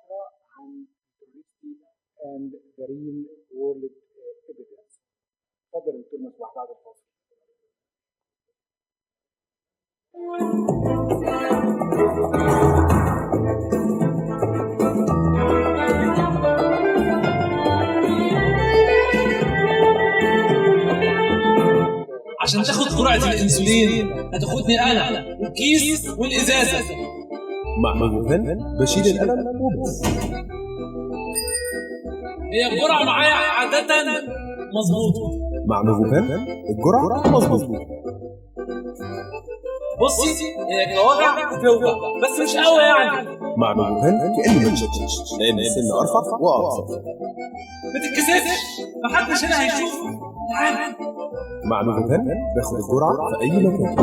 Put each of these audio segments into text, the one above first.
محاضرة عن Trulicity and the real world evidence. اتفضل دكتور مصباح بعد الفاصل. عشان تاخد جرعة الانسولين هتاخدني انا والكيس والازازة. مع مجهول بشيل الألم وبس. هي الجرعة معايا عادة مظبوطة. مع مجهول الجرعة مظبوطة. بصي هي كوجع بتوجع بس مش قوي يعني. مع مجهول كأني ما تشكش لأن السن أرفع وأقصر. ما تتكسفش محدش هنا هيشوف. تعال. مع مجهول باخد الجرعة في أي مكان.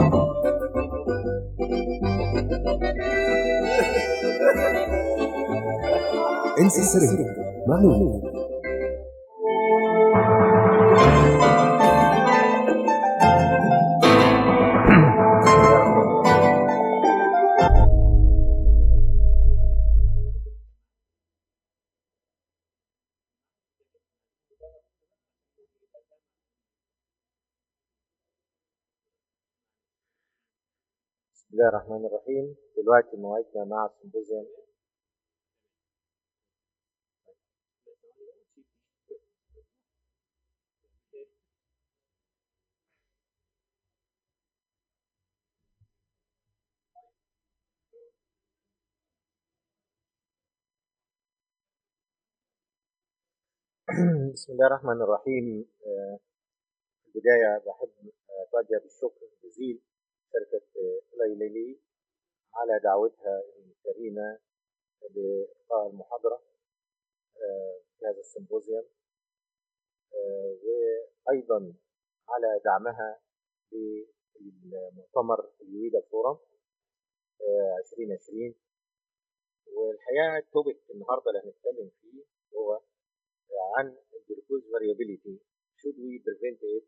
انسى السرير مع مجهول. بسم الله الرحمن الرحيم. دلوقتي موعدنا مع السيمبوزيوم بسم الله الرحمن الرحيم. في البداية بحب أتوجه بالشكر الجزيل شركة ليلي على دعوتها الكريمة لإلقاء المحاضرة في هذا السيمبوزيوم، وأيضا على دعمها للمؤتمر اليويدا فورم 2020. والحقيقة التوبيك النهاردة اللي هنتكلم فيه هو عن الجلوكوز variability. Should we prevent it?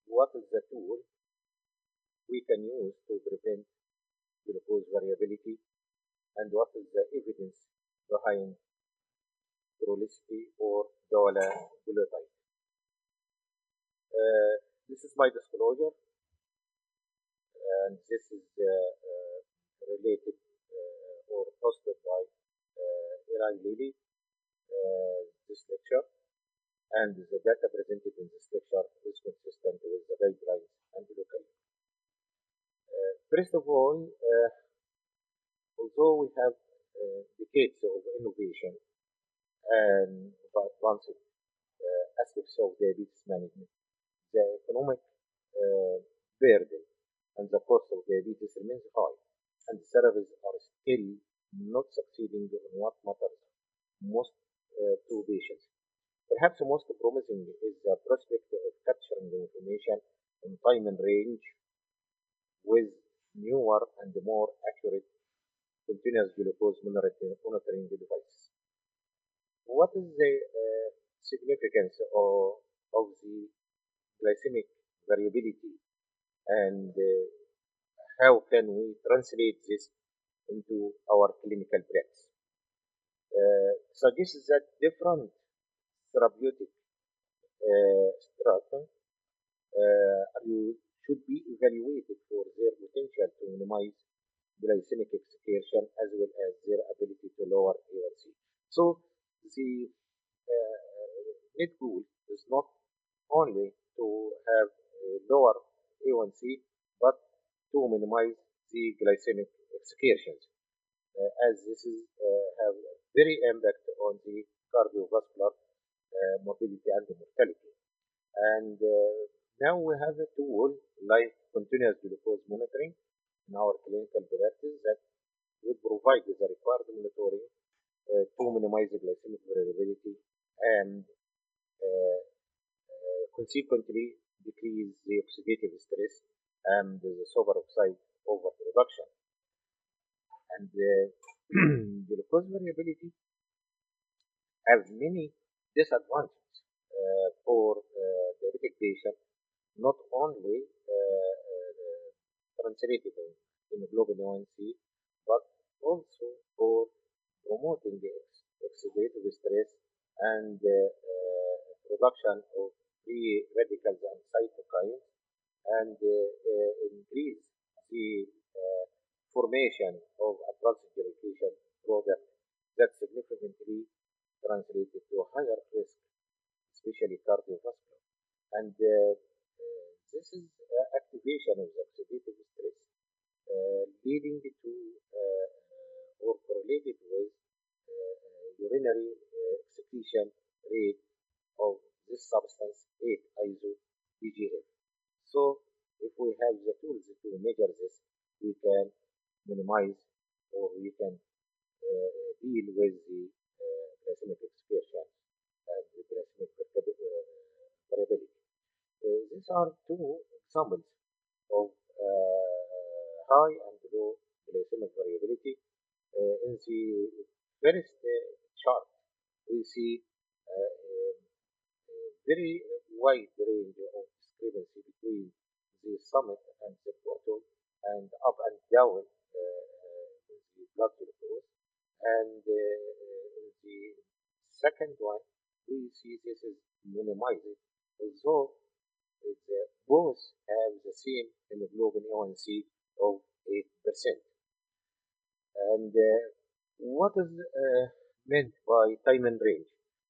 What is the tool we can use to prevent glucose variability? And what is the evidence behind Trulicity or dolaglutide? This is my disclosure, and this is related or hosted by Lilly, this lecture, and the data presented in this lecture is consistent with the guidelines and locally. First of all, although we have decades of innovation and advanced aspects of diabetes management, the economic burden and the cost of diabetes remains high, and the therapies are still not succeeding in what matters most to patients. Perhaps most promising is the prospect of capturing the information in time and range with newer and more accurate continuous glucose monitoring devices. What is the significance of the glycemic variability, and how can we translate this into our clinical practice? Suggests that different therapeutic strata should be evaluated for their potential to minimize glycemic excursion as well as their ability to lower A1C. So the net goal is not only to have a lower A1C, but to minimize the glycemic excursions, as this is have very impact on the cardiovascular morbidity and mortality. And now we have a tool like continuous glucose monitoring in our clinical practice that would provide the required monitoring to minimize the glycemic variability and consequently decrease the oxidative stress and the superoxide overproduction. And glucose variability has many disadvantages for diabetic patients, not only translated in hemoglobin A1C, but also for promoting the oxidative stress and production of free radicals and cytokines, and increase the formation of advanced glycation products that significantly translated to higher risk, especially cardiovascular. And this is activation of the oxidative stress, leading to or correlated with urinary excretion rate of this substance 8-iso-BGF. So, if we have the tools to measure this, we can minimize or we can deal with the glycemic excursion and the glycemic variability. These are two examples of high and low glycemic variability. In the first chart, we see a very wide range of discrepancy between the summit and the bottom, and up and down in the blood glucose. And in the second one, we see this is minimized, although both have the same hemoglobin A1C of 8%. And what is meant by time and range?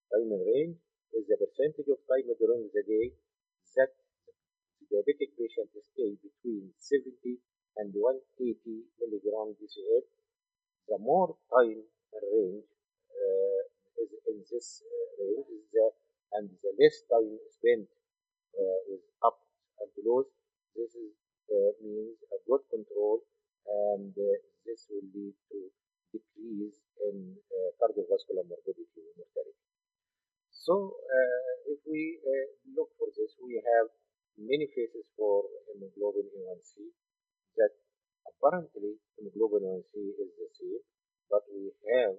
Time and range is the percentage of time during the day that the diabetic patient stay between 70 and 180 milligram DCA. The more time range is in this range, and the less time spent with up and lows, this is, means a good control, and this will lead to decrease in cardiovascular morbidity and mortality. So, if we look for this, we have many phases for hemoglobin A1C that apparently hemoglobin A1C is the same, but we have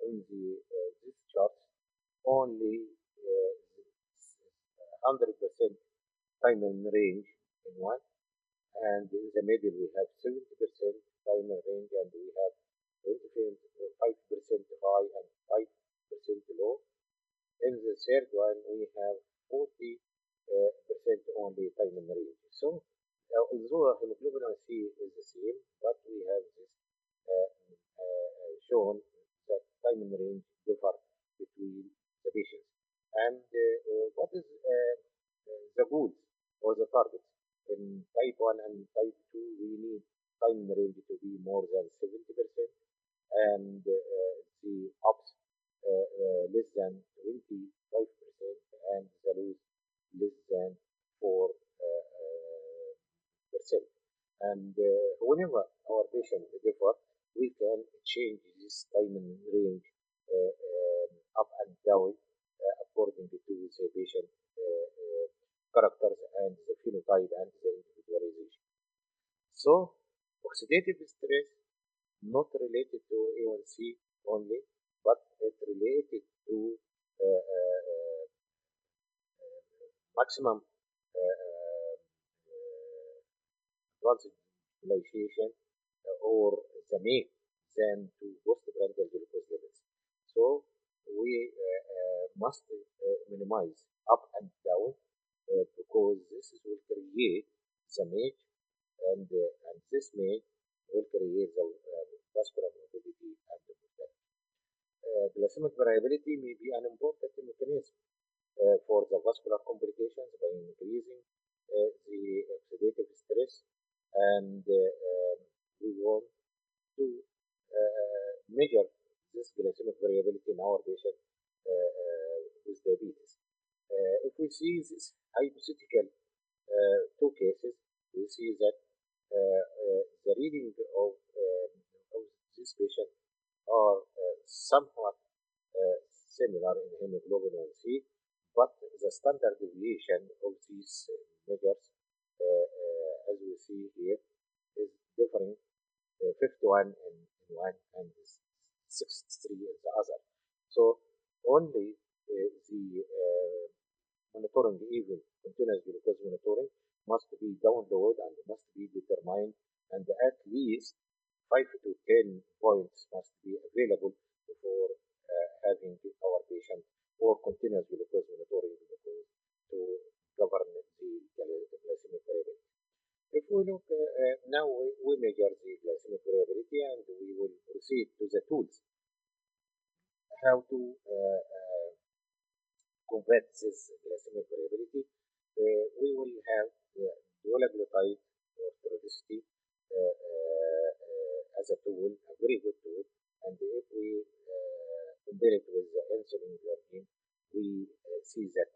in this chart only 100% time and range in one, and in the middle we have 70% time and range, and we have 25% high and 5% low. In the third one, we have 40% only time and range. So, although hemoglobin A1C is the same, but we have this shown that time and range differ between the patients. And what is the goals or the targets? In type 1 and type 2, we need time and range to be more than 70%, and the ups less than 25%, and the lows less than 4%. And whenever our patient differ, we can change this time and range up and down according to the patient characters and the phenotype and the individualization. So, oxidative stress not related to A1C only, but it related to maximum vasodilation or the MAKE than to postprandial glucose levels. So we must minimize up and down because this will create the MAKE, and this MAKE will create the vascular morbidity and the mortality. Glycemic variability may be an important mechanism for the vascular complications by increasing the oxidative stress, and we want to measure this glycemic variability in our patient with diabetes. If we see this hypothetical two cases, we see that the reading of this patient are somewhat similar in hemoglobin A1C, but the standard deviation of these measures, as we see here, is differing 51 in one and 63 in the other. So only the monitoring, even continuous glucose monitoring, must be downloaded and must be determined, and at least 5 to 10 points must be available before having our patient or continuous glucose monitoring glucose to govern the glycemic variability. If we look now, we measure the glycemic variability and we will proceed to the tools how to combat this glycemic variability. We will have dulaglutide or Trulicity as a tool, a very good tool. And if we compare it with the insulin glargine, we see that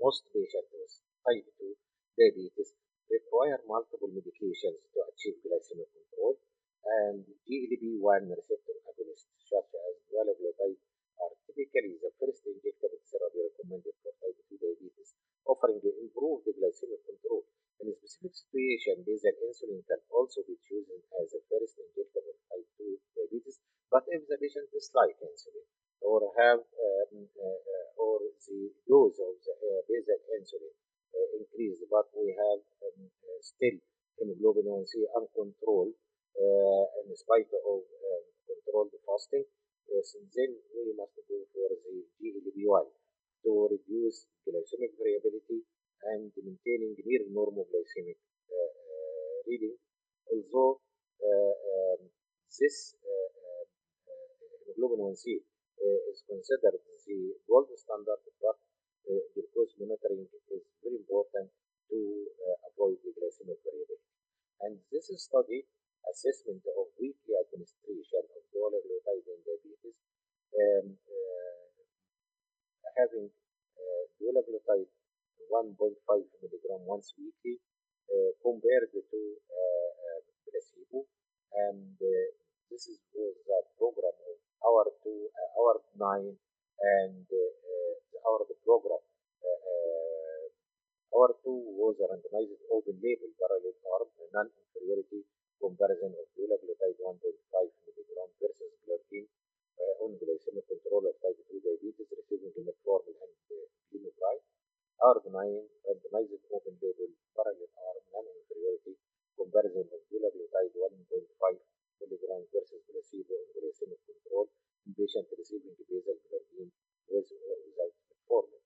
most patients with type 2 diabetes require multiple medications to achieve glycemic control, and GLP-1 receptor agonists such as dulaglutide are typically the first injectable therapy recommended for type 2 diabetes, offering improved glycemic control. In a specific situation, basal insulin can also be chosen as the first injectable type 2 diabetes, but if the patient dislikes insulin or have or the dose of the basal insulin increased, but we have still hemoglobin A1C uncontrolled in spite of controlled fasting, then we must go for the GLP-1 to reduce glycemic variability and maintaining near normal glycemic reading. Although this hemoglobin A1C is considered the gold standard, but glucose monitoring is very important to avoid the glycemic variability. And this study assessment of weekly administration of dulaglutide in diabetes, having dulaglutide 1.5 milligram once weekly compared to placebo, and this is was a program of hour 9 and the hour of the program. Hour 2 was a randomized open label parallel arm non-inferiority comparison of dulaglutide 1.5 milligram versus glargine on glycemic control of type 2 diabetes receiving metformin and glimepiride. Hour 9 randomized open label parallel arm non-inferiority comparison of dulaglutide 1.5 milligram versus placebo on glycemic control in patients receiving basal glargine with or without metformin.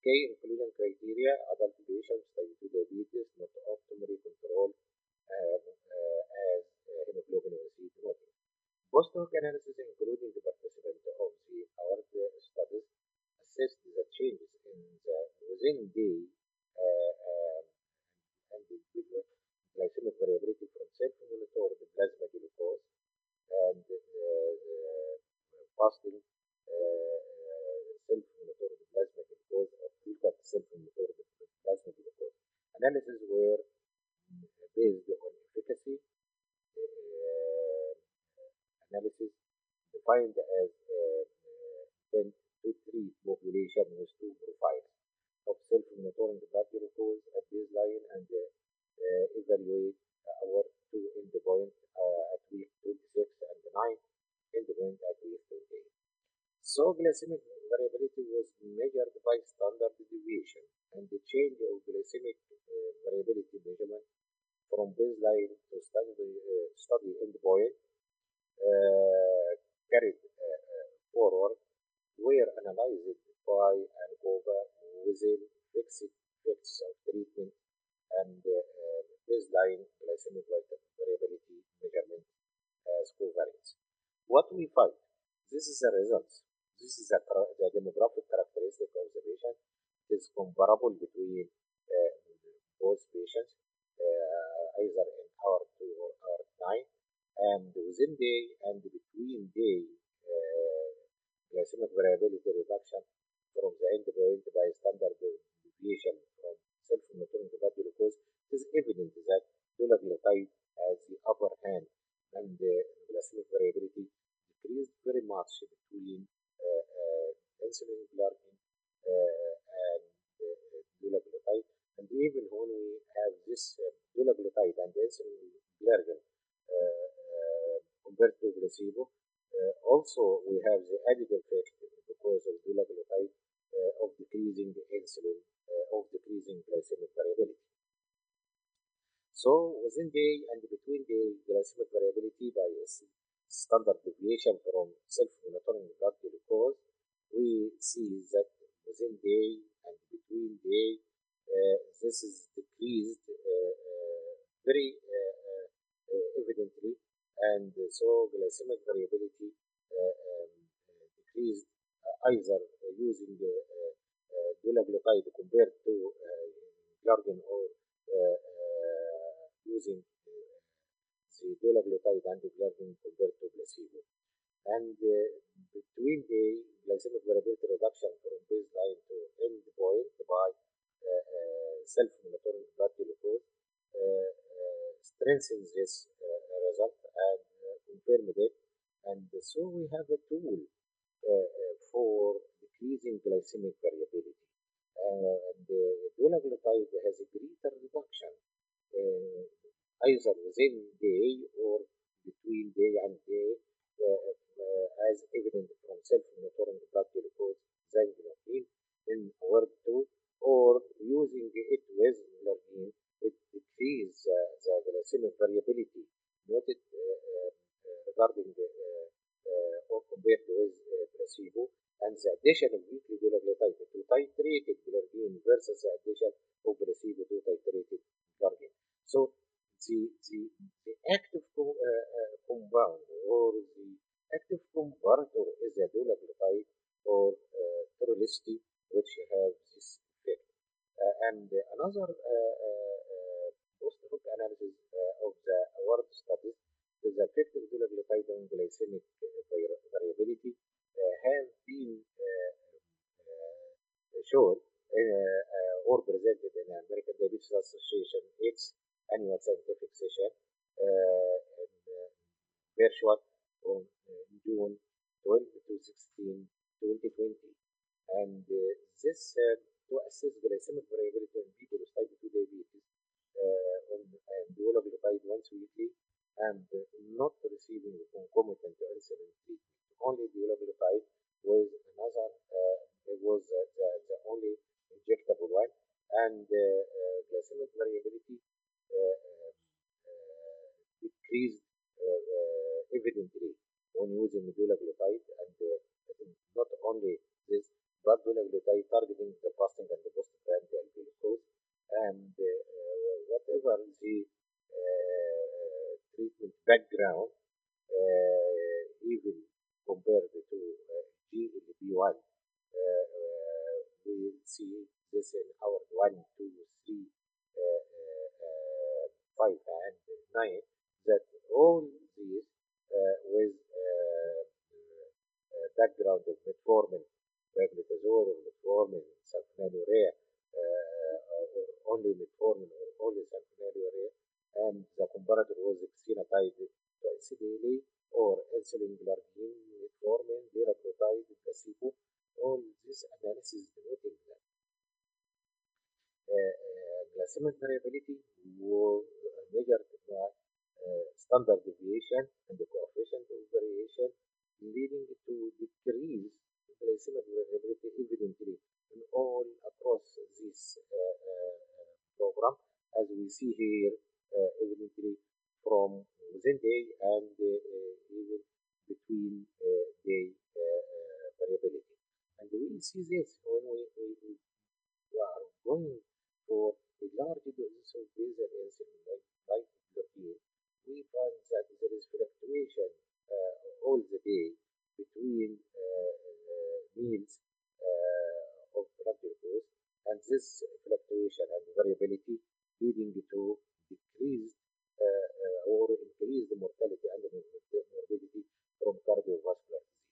Key inclusion criteria: adult patients, type 2 diabetes, not optimally controlled as hemoglobin A1C denoted. Post-hoc analysis, including the participants of the AWARD studies, assessed the changes in the within day and individual glycemic variability from self-monitored plasma glucose and fasting self-monitored plasma glucose or frequent self-monitored plasma glucose. Analysis were based on efficacy analysis defined as intent to treat population with two profiles of self-monitoring blood glucose at baseline and evaluate our two endpoint at week 26 and 9 endpoint at week 28. So glycemic variability was measured by standard deviation, and the change of glycemic variability measurement from baseline to study endpoint carried forward were analyzed by ANCOVA within fixed effects of treatment and baseline glycemic variability measurement as covariates. What we find, this is the results. This is the demographic characteristic of the patient. It is comparable between both patients, either in hour 2 or hour 9, and within day and between day glycemic variability reduction from the endpoint by standard deviation from self-monitoring blood glucose. It is evident that dulaglutide has the upper hand, and glycemic variability decreased very much between insulin glargine and dulaglutide. And even when we have this dulaglutide and insulin glargine compared to placebo, also we have the added effect because of dulaglutide of decreasing the insulin, of decreasing glycemic variability. So within day and between between the glycemic variability by standard deviation from self-monitoring blood glucose, we see that within day and between day, this is decreased very evidently, and so glycemic variability decreased either using dulaglutide compared to glargine or using the dulaglutide and glargine compared to placebo. And between the glycemic variability reduction from baseline to end point by self-monitoring blood glucose strengthens this result and confirmed it. And so we have a tool for decreasing glycemic variability. And the dulaglutide has a greater reduction either within day or between day and day, as evident from self-monitoring blood glucose than glargine in word 2, or using it with glargine, it decreases the glycemic variability noted regarding or compared with placebo, and the addition of weekly dulaglutide to titrated glargine versus the addition of placebo to titrated glargine. So the active compound or the active converter is the dulaglutide or Trulicity, which have this effect. And another post-hoc analysis of the award studies is the effect of dulaglutide on glycemic variability have been shown or presented in the American Diabetes Association its annual scientific session in virtual on June 12 to 16, 2020. And this to assess glycemic variability in people with type 2 diabetes on dulaglutide once weekly and not receiving concomitant insulin treatment. Only dulaglutide with another, it was the only injectable one, and glycemic variability decreased evidently when using dulaglutide, and not only this, but dulaglutide targeting the fasting and the postprandial glucose, and whatever the treatment background, even compared to GLP-1, we see this in our 1, 2, 3, 5, and 9, that all these with background of metformin, pioglitazole, or metformin, sulfonylurea, or only metformin, or only sulfonylurea, and the comparator was exenatide twice daily, or insulin, glargine, metformin, liraglutide, placebo. All this analysis denoting that glycemic variability was measured by standard deviation and the coefficient of variation, leading to decrease glycemic variability evidently in all across this program, as we see here evidently from within day and even between day variability. And we see this when we are going for a large doses of basal insulin like glargine. We find that there is fluctuation all the day between meals of blood glucose, and this fluctuation and variability leading to decreased or increased mortality and morbidity from cardiovascular disease.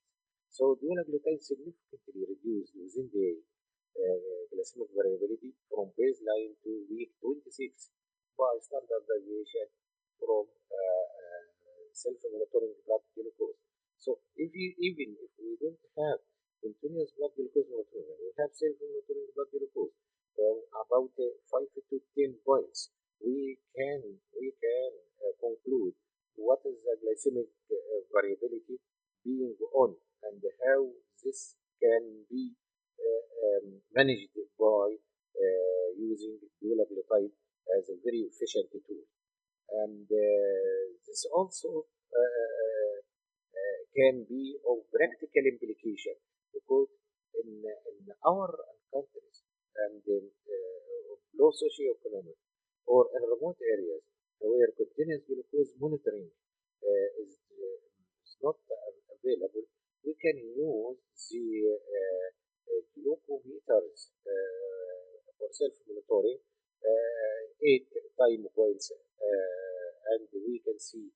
So dulaglutide significantly reduced within the glycemic variability from baseline to week 26 by standard deviation from self-monitoring blood glucose. So even if we don't have continuous blood glucose monitoring, we have self-monitoring blood glucose from about 5 to 10 points, we can conclude what is the glycemic variability being on and how this can be managed by using dulaglutide as a very efficient tool. And This also can be of practical implication because in our countries and of low socioeconomic or in remote areas where continuous glucose monitoring is not available, we can use the glucometers for self-monitoring, 8 time points, and we can see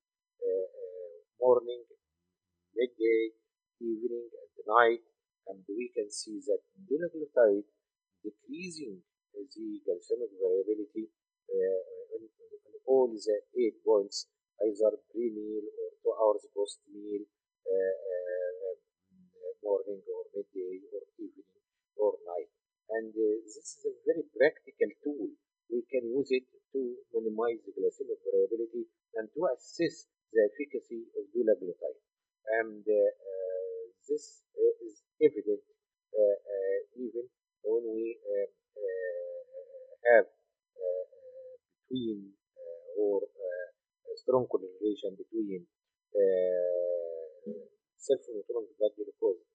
morning, midday, evening, and night, and we can see that dulaglutide decreasing the glycemic variability in all the 8 points, either pre-meal or 2 hours post-meal, morning or midday or evening or night. And this is a very practical tool. We can use it to minimize the glycemic variability and to assess the efficacy of dulaglutide. And this is evident even when we have between or a strong correlation between self-monitoring blood glucose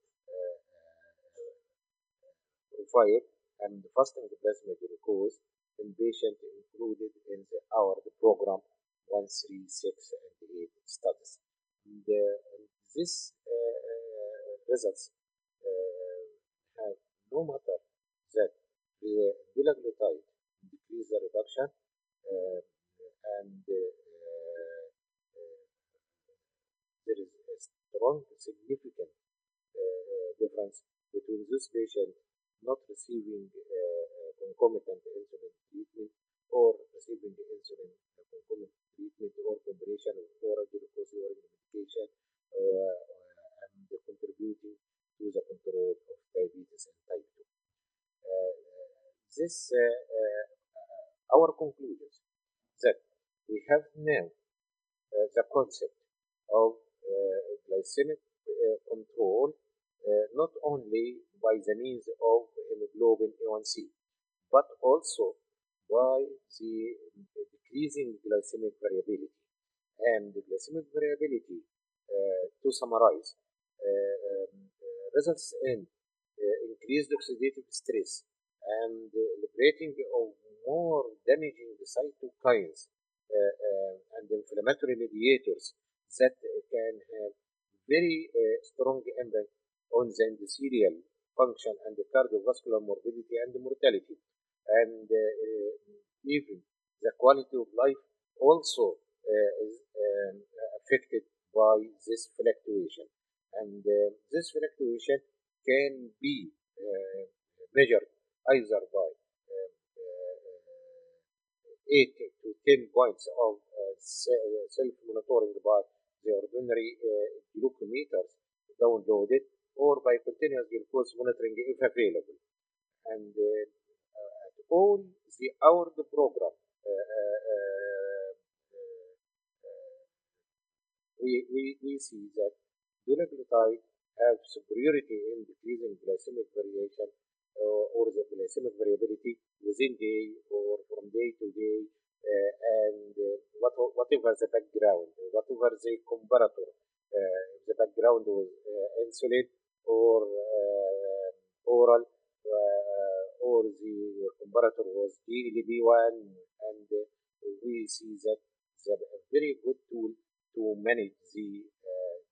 profile and fasting plasma glucose in patients included in our program 136 and 8 studies. And this results have no matter that the dulaglutide decrease the reduction and there is a strong significant difference between this patient not receiving concomitant insulin treatment or receiving the insulin concomitant treatment or combination of oral glucose lowering medication and contributing to the control of diabetes and type 2. This our conclusions that we have now the concept of glycemic control not only by the means of hemoglobin A1C, but also by the decreasing glycemic variability. And the glycemic variability, to summarize, results in increased oxidative stress and liberating of more damaging cytokines and inflammatory mediators that can have very strong impact on the endothelial function and the cardiovascular morbidity and mortality. And even the quality of life also is affected by this fluctuation. And this fluctuation can be measured either by 8 to 10 points of self-monitoring by the ordinary glucometers downloaded or by continuous glucose monitoring if available. And all the hour the program we see that dulaglutide have superiority in decreasing glycemic variation or the glycemic variability within day or from day to day, and whatever the background, whatever the comparator, the background was insulin or oral, or the comparator was DLB1, and we see that it's a very good tool to manage the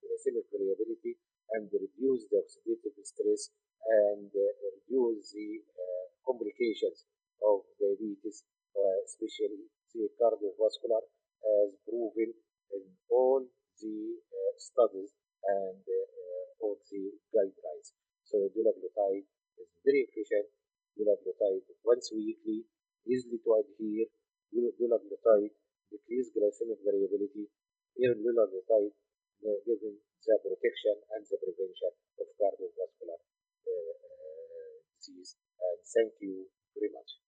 glycemic variability and reduce the oxidative stress and reduce the complications of diabetes, especially the cardiovascular, as proven in all the studies and all the guidelines. So dulaglutide is very efficient. Dulaglutide once weekly, easily to adhere. Dulaglutide decrease glycemic variability. Even dulaglutide giving the protection and the prevention of cardiovascular disease. And thank you very much.